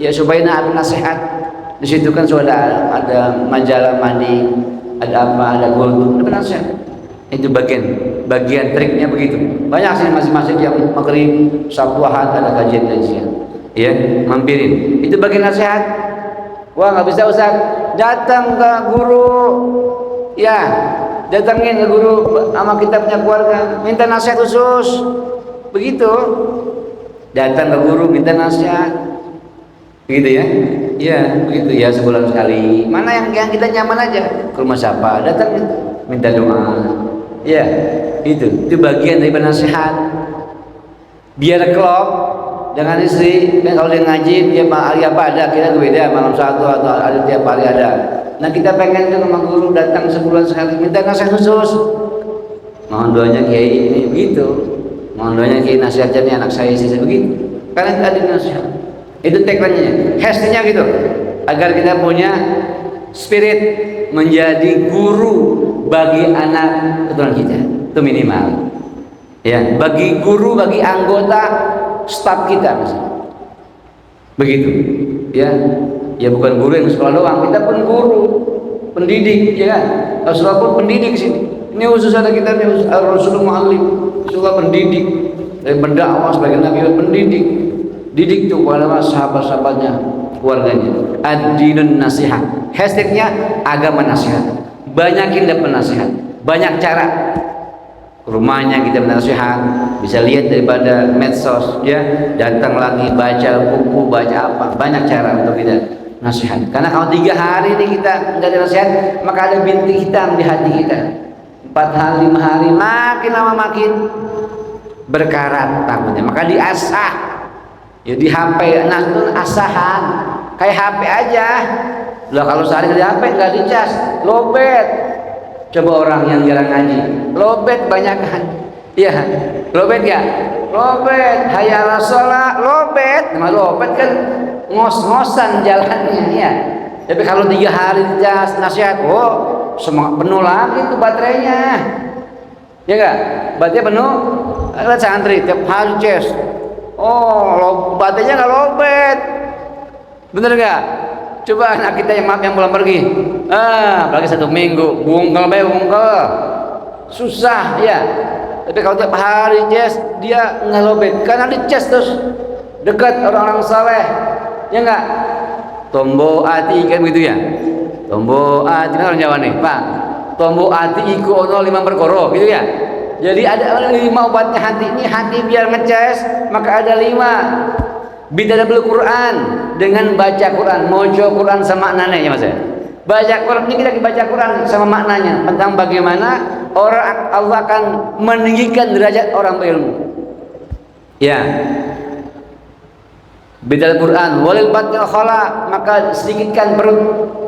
Ya supaya ada nasihat. Di situ kan sudah ada majalah mandi, ada apa, ada gulung, ada nasihat. Itu bagian triknya begitu. Banyak sih masing-masing yang maghrib, Sabtu Ahad ada kajian-kajian. Ya, mampirin. Itu bagian nasihat. Wah, nggak bisa Ustaz, datang ke guru. Ya, datangin ke guru sama kita punya keluarga, minta nasihat khusus. Begitu. Datang ke guru minta nasihat. Begitu ya? Iya, begitu ya, sebulan sekali. Mana yang kita nyaman aja, ke rumah siapa, datang minta doa. Ya, itu bagian dari nasihat. Biar klop dengan istri, kan kalau dia ngaji, dia hari apa ada, kita beda, malam satu atau ada tiap hari ada. Nah kita pengen ke rumah guru, datang sebulan sekali, minta nasihat khusus. Mohon doanya kiai ini begitu, mohon doanya kiai nasihatnya nih anak saya istri begitu. Karena tadi nasihat. Itu tagline-nya, hashtagnya gitu, agar kita punya spirit menjadi guru bagi anak keturunan kita, itu minimal. Ya, bagi guru, bagi anggota staf kita misalnya. Begitu. Ya bukan guru yang sekolah doang, kita pun guru, pendidik, ya kan? Rasulullah pun pendidik sini. Ini khusus ada kita nih, Rasulullah Mu'allim, Rasulullah pendidik, dari berdakwah sebagai nabi pendidik. Didik itu kepada sahabat-sahabatnya, keluarganya. Ad-dinun nasihat. Hashtagnya agama nasihat. Banyakin dapat nasihat. Banyak cara. Rumahnya kita nasihat. Bisa lihat daripada medsos, ya. Datang lagi baca buku, baca apa. Banyak cara untuk kita nasihat. Karena kalau 3 hari ini kita nggak ada nasihat, maka ada bintik hitam di hati kita. 4 hari, 5 hari, makin lama makin berkarat takutnya. Maka diasah. Ya di HP, nah itu asahan, kayak HP aja. Lah kalau sehari di HP nggak dicas, lobet. Coba orang yang jarang ngaji, lobet banyakan. Iya, lobet ya, lobet. Hayal sholat, lobet. Nama lobet kan ngos-ngosan jalannya, ya. Tapi kalau 3 hari dicas nasihat, semangat penuh lagi tuh baterainya. Ya enggak? Baterainya penuh. Ada santri tiap hari cas. Baterainya nggak lobet, bener nggak? Coba anak kita yang pulang pergi, apalagi 1 minggu, bungkel, susah ya. Tapi kalau tiap hari cas, dia nggak lobet, karena di cas terus dekat orang-orang saleh, ya nggak? Tombo ati kan begitu ya? Tombo ati kan orang Jawa nih, Pak. Tombo ati iku ono 5 perkara, gitu ya? Jadi ada 5 obatnya hati ini, hati biar ngecas, maka ada 5. Bidadabul Quran, dengan baca Quran, mojo Quran sama maknanya ya Mas ya. Baca Quran ini kita baca Quran sama maknanya tentang bagaimana orang Allah akan meninggikan derajat orang berilmu. Ya. Bidadabul Quran, walil batil khala, maka sedikitkan perut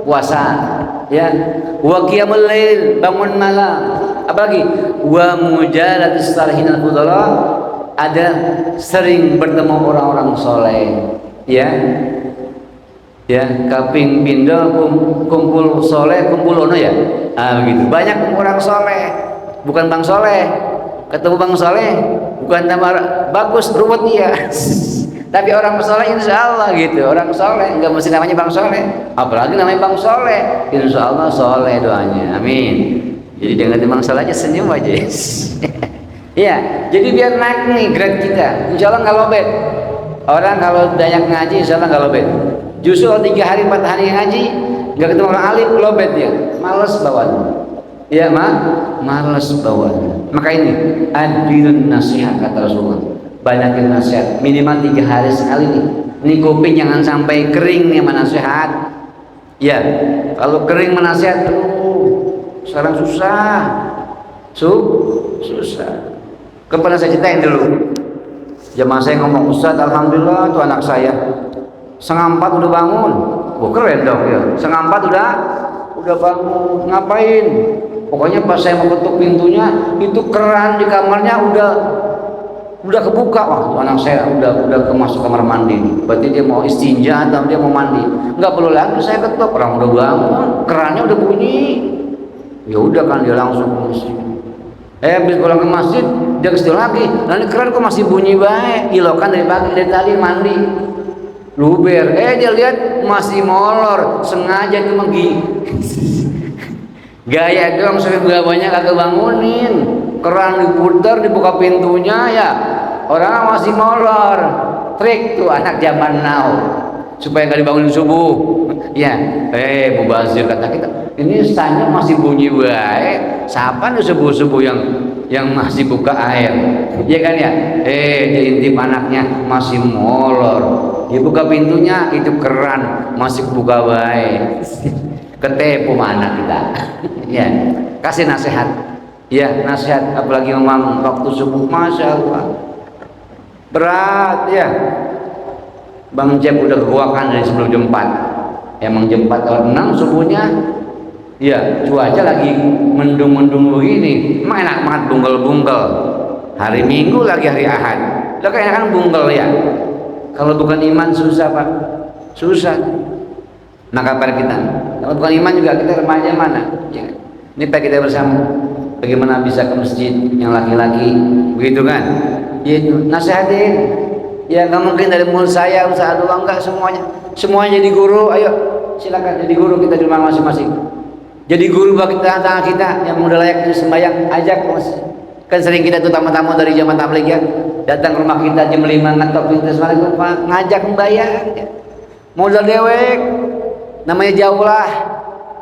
puasa. Ya. Wa qiyamul lail, bangun malam. Apalagi wa mujalatis salihin al-fudala, ada sering bertemu orang-orang soleh, ya kaping pindo kumpul soleh kumpul ono ya, begitu. Banyak orang soleh, bukan bang soleh, ketemu bang soleh bukan tambah bagus ruwet dia. Tapi orang soleh insya Allah gitu, orang soleh nggak mesti namanya bang soleh, apalagi namanya bang soleh, insya Allah soleh doanya, amin. Jadi jangan timbang salah aja, senyum aja. Ya, jadi biar naik nih grade kita. Insya Allah nggak lobet. Orang kalau banyak ngaji, insya Allah nggak lobet. Justru 3 hari 4 hari ngaji, nggak ketemu orang alim, lobet dia. Males bawaan. Ya, males bawaan. Maka ini ad-dinun nasihat kata Rasulullah. Banyakin nasihat, minimal 3 hari sekali nih. Ini kuping jangan sampai kering nih nasihat. Ya, kalau kering menasihat sekarang susah. Susah. Kepada saya ceritain dulu. Jamaah saya ngomong, Ustaz, alhamdulillah tuh anak saya 3:30 udah bangun. Wah, keren dong ya. 3:30 udah bangun. Ngapain? Pokoknya pas saya mau ketuk pintunya, itu keran di kamarnya udah kebuka. Wah, tuh anak saya udah masuk kamar mandi. Berarti dia mau istinja atau dia mau mandi. Nggak perlu lagi saya ketuk, orang udah bangun, kerannya udah bunyi. Ya udah kan dia langsung ke masjid. Habis pulang ke masjid, dia ke situ lagi. Nanti keran kok masih bunyi baik. Ilokan dari tadi mandi. Luber. Dia lihat masih molor, sengaja itu menggi. Gaya doang sampai banyak kagak bangunin. Keran diputar, dibuka pintunya ya. Orang masih molor. Trik tuh anak zaman now. Supaya nggak dibangunin subuh. Ya, mubazir kata kita. Ini stanya masih bunyi baik. Siapa nih subuh-subuh yang masih buka air? Iya kan ya? Diintip anaknya masih molor. Dia buka pintunya itu keran masih buka baik. Ketepu anak kita. Ya, kasih nasihat. Ya, nasihat apalagi memang waktu subuh, masya Allah berat ya. Bang Jeb udah keguakan dari sebelum jam 4. Emang jam 4 atau 6 subuhnya. Ya, cuaca lagi mendung-mendung begini. Emang enak banget bungkel-bungkel. Hari Minggu lagi hari Ahad. Lo kayak kan bungkel ya. Kalau bukan iman susah Pak. Susah. Nah kabar kita. Kalau bukan iman juga kita remaja mana? Ya. Ini Pak kita bersama. Bagaimana bisa ke masjid yang laki-laki, begitu kan? Ya itu nasihatin. Ya nggak mungkin dari mulut saya usaha doang, enggak semuanya jadi guru. Ayo silakan jadi guru kita di rumah masing-masing. Jadi guru bagi tetangga kita yang udah layak sembahyang, ajak mas. Kan sering kita tuh tamu-tamu dari jamaah tabligh ya, datang ke rumah kita jam 5 ngetok pintu Assalamualaikum Pak, ngajak membayar. Ya. Modal dewek, namanya jauh lah.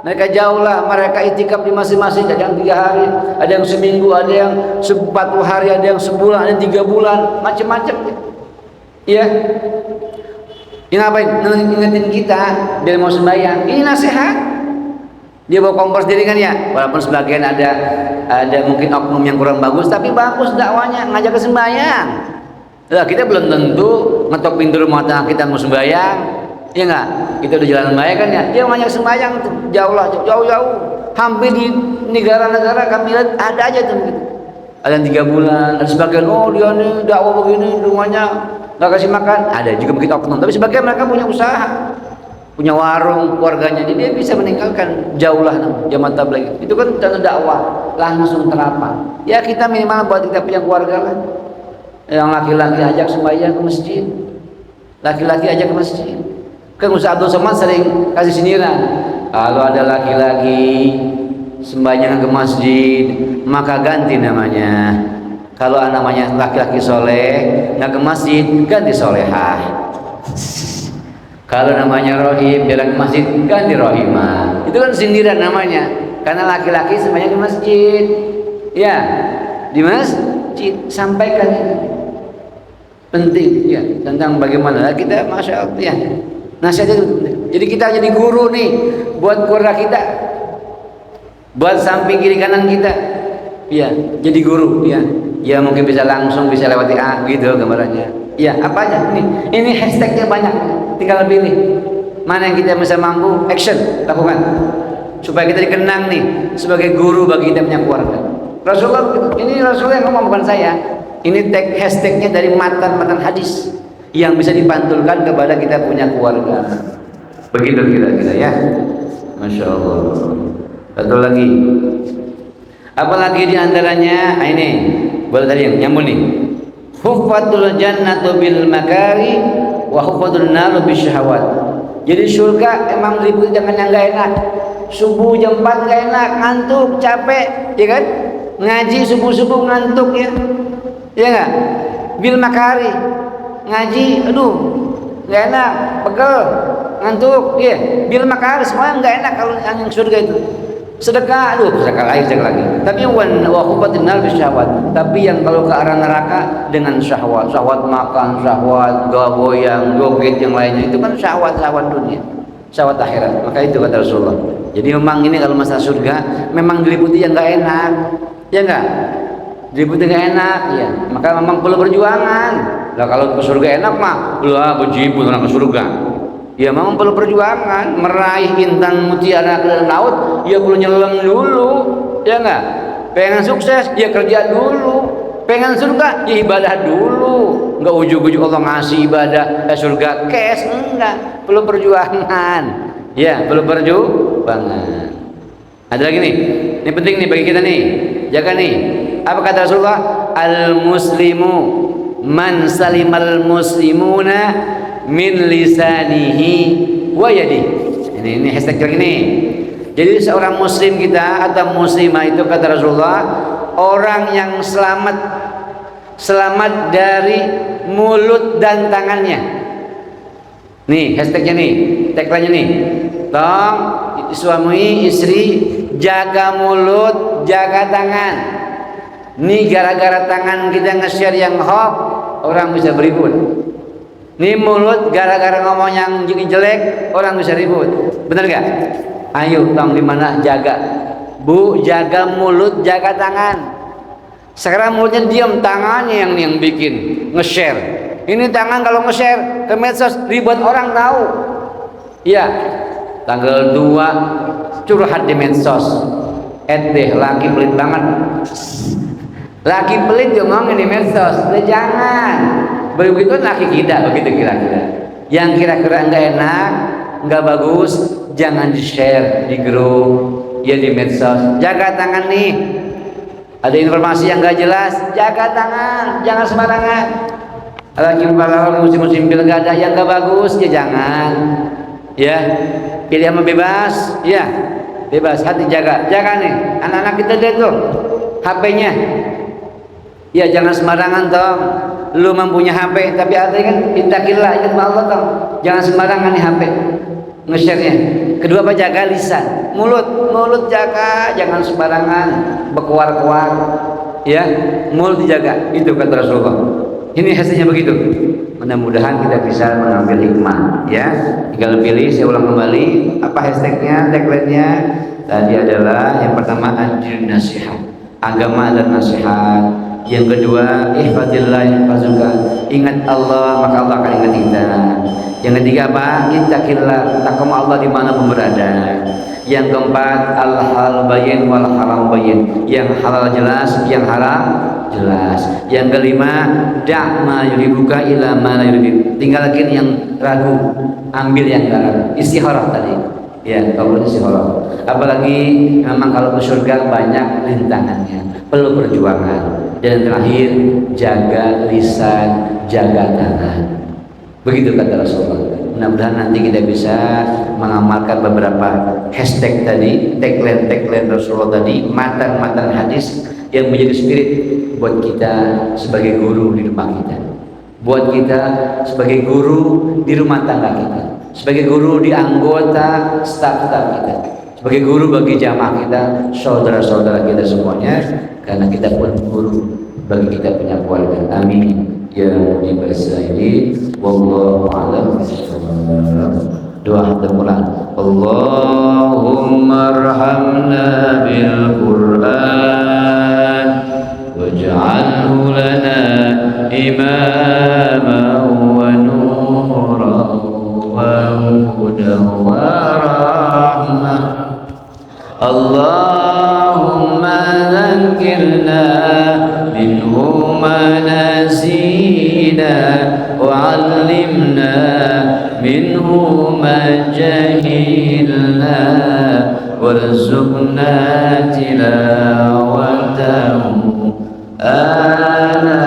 Mereka jauh lah, mereka itikaf di masing-masing. Ada yang 3 hari, ada yang seminggu, ada yang 40 hari, ada yang sebulan, ada yang 3 bulan, macam-macam. Iya. Ini ngapain? Ngingetin kita biar mau sembahyang. Ini nasihat. Dia bawa kompor sendiri kan ya. Walaupun sebagian ada mungkin oknum yang kurang bagus, tapi bagus dakwanya, ngajak ke sembahyang. Lah kita belum tentu ngetok pintu rumah tangga kita mau sembahyang. Iya enggak? Kita udah jalan baik kan ya. Dia ngajak sembahyang tuh jauh-jauh. Hampir di negara-negara kami lihat ada aja tuh begitu. Ada yang 3 bulan, ada sebagian dia nih dakwah begini rumahnya nggak kasih makan, ada juga begitu oknum. Tapi sebagian mereka punya usaha, punya warung keluarganya, jadi dia bisa meninggalkan jauh lah jamaah tabligh. Itu kan contoh dakwah langsung terapkan. Ya kita minimal buat kita punya keluarga lah. Yang laki-laki ajak sembahyang ke masjid, laki-laki ajak ke masjid. Kan Ustaz Abdul Somad sering kasih sindiran, kalau ada laki-laki sembahyang ke masjid maka ganti namanya. Kalau namanya laki-laki soleh nggak ke masjid ganti solehah. Kalau namanya rohim jalan ke masjid ganti rohimah. Itu kan sindiran namanya, karena laki-laki sembahyang ke masjid. Ya, di masjid sampaikan ini penting ya tentang bagaimana kita, masya Allah ya. Nasihatnya jadi kita jadi guru nih buat keluarga kita, buat samping kiri kanan kita, ya jadi guru ya. Ya mungkin bisa langsung bisa lewati gitu gambarannya. Ya apanya ini hashtagnya banyak, tinggal pilih mana yang kita bisa mampu action lakukan supaya kita dikenang nih sebagai guru bagi kita punya keluarga. Rasulullah ini Rasulullah yang ngomong bukan saya. Ini tag hashtagnya dari matan hadis yang bisa dipantulkan kepada kita punya keluarga. Begitu kira-kira ya. Masya Allah. Satu lagi. Apalagi diantaranya ini boleh tadi yang nyambung nih. Huffatul jannatu bil makari wa huffatul naru bis syahwat. Jadi surga emang ribut dengan yang gak enak. Subuh jam 4 gak enak, ngantuk, capek, ya kan? Ngaji subuh-subuh ngantuk ya. Ya enggak? Bil makari. Ngaji, aduh, gak enak, pegel, ngantuk, iya. Bil makari semua nggak enak kalau yang surga itu. sedekah, aduh sedekah lagi. Tapi wa hubatin nar bisyahwat. Tapi yang kalau ke arah neraka dengan syahwat, syahwat makan, syahwat goyang, joget yang lainnya itu kan syahwat dunia, syahwat akhirat. Maka itu kata Rasulullah. Jadi memang ini kalau masalah surga memang diliputi yang enggak enak. Ya enggak? Diliputi enggak enak, ya. Maka memang perlu perjuangan. Lah kalau ke surga enak mah, lah bejibun orang ke surga. Ya memang perlu perjuangan, meraih intan mutiara ke dalam laut, ya perlu nyelam dulu, ya enggak? Pengen sukses, ya kerja dulu. Pengen surga, ya ibadah dulu. Enggak ujug-ujug Allah ngasih ibadah, surga cash, enggak. Perlu perjuangan. Ya, perlu perjuangan. Ada lagi nih, ini penting nih bagi kita nih, jaga nih. Apa kata Rasulullah? Al-muslimu man salimal muslimuna min lisanihi wa yadi. Ini hashtag lagi nih. Jadi seorang muslim kita atau muslimah itu kata Rasulullah orang yang selamat dari mulut dan tangannya. Nih hashtagnya nih, tagline-nya nih. Tong suami istri jaga mulut, jaga tangan. Nih gara-gara tangan kita nge-share yang hoax, orang bisa beribut. Nih mulut gara-gara ngomong yang jelek orang bisa ribut. Benar gak? Ayo tong dimana jaga. Bu jaga mulut, jaga tangan. Sekarang mulutnya diam, tangannya yang bikin nge-share. Ini tangan kalau nge-share ke medsos ribut orang tahu. Iya. Tanggal 2 curhat di medsos. Laki pelit banget. Laki pelit ngomongin di medsos. Jangan. Begitu laki kita, begitu kira-kira. Yang kira-kira enggak enak, enggak bagus, jangan di-share di grup, ya di medsos. Jaga tangan nih. Ada informasi yang enggak jelas, jaga tangan, jangan sembarangan. Lagi musim-musim pilkada yang enggak bagus, ya jangan. Ya, pilih sama bebas, ya. Bebas, hati jaga. Jaga nih, anak-anak kita lihat tuh HP-nya. Ya jangan sembarangan toh. Lu mempunyai HP tapi ada kan intakillah, ingat Allah toh. Jangan sembarangan nih HP nge-share-nya. Kedua apa jaga lisan, mulut jaga, jangan sembarangan berkuar-kuar. Ya, mulut dijaga. Itu kata Rasulullah. Ini hasilnya begitu. Mudah-mudahan kita bisa mengambil hikmah ya. Tinggal pilih, saya ulang kembali apa hashtagnya, tagline-nya. Tadi adalah yang pertama ad-din nasihat, agama dan nasihat. Yang kedua, ihfazillah yahfazuka, ingat Allah maka Allah akan ingat kita. Yang ketiga apa? Ittaqillah, takwa Allah di mana pun berada. Yang keempat, al-halal bayyin wal haram bayyin, yang halal jelas, yang haram jelas. Yang kelima, da'ma yuribuka ila ma la yuribuk, tinggalkan yang ragu, ambil yang enggak. Istikharah tadi. Ya, kalau istikharah. Apalagi memang kalau ke surga banyak rintangannya, perlu perjuangan. Dan terakhir, jaga lisan, jaga tangan. Begitu kata Rasulullah. Mudah-mudahan nanti kita bisa mengamalkan beberapa hashtag tadi, tagline Rasulullah tadi, matan hadis yang menjadi spirit buat kita sebagai guru di rumah kita, buat kita sebagai guru di rumah tangga kita, sebagai guru di anggota staf kita, sebagai guru bagi jamaah kita, saudara-saudara kita semuanya, karena kita pun guru bagi kita punya keluarga. Amin ya rabbal alamin. Wallahu a'lam bishawab. Doa terpulang. Allahumma arhamna bil Qur'an waj'alhu lana imaman wa nuran wa hudan wa rahmah. Allahumma dhakkirna minhu ma nasina wa 'allimna minhu ma jahilna warzuqna tilawatahu ana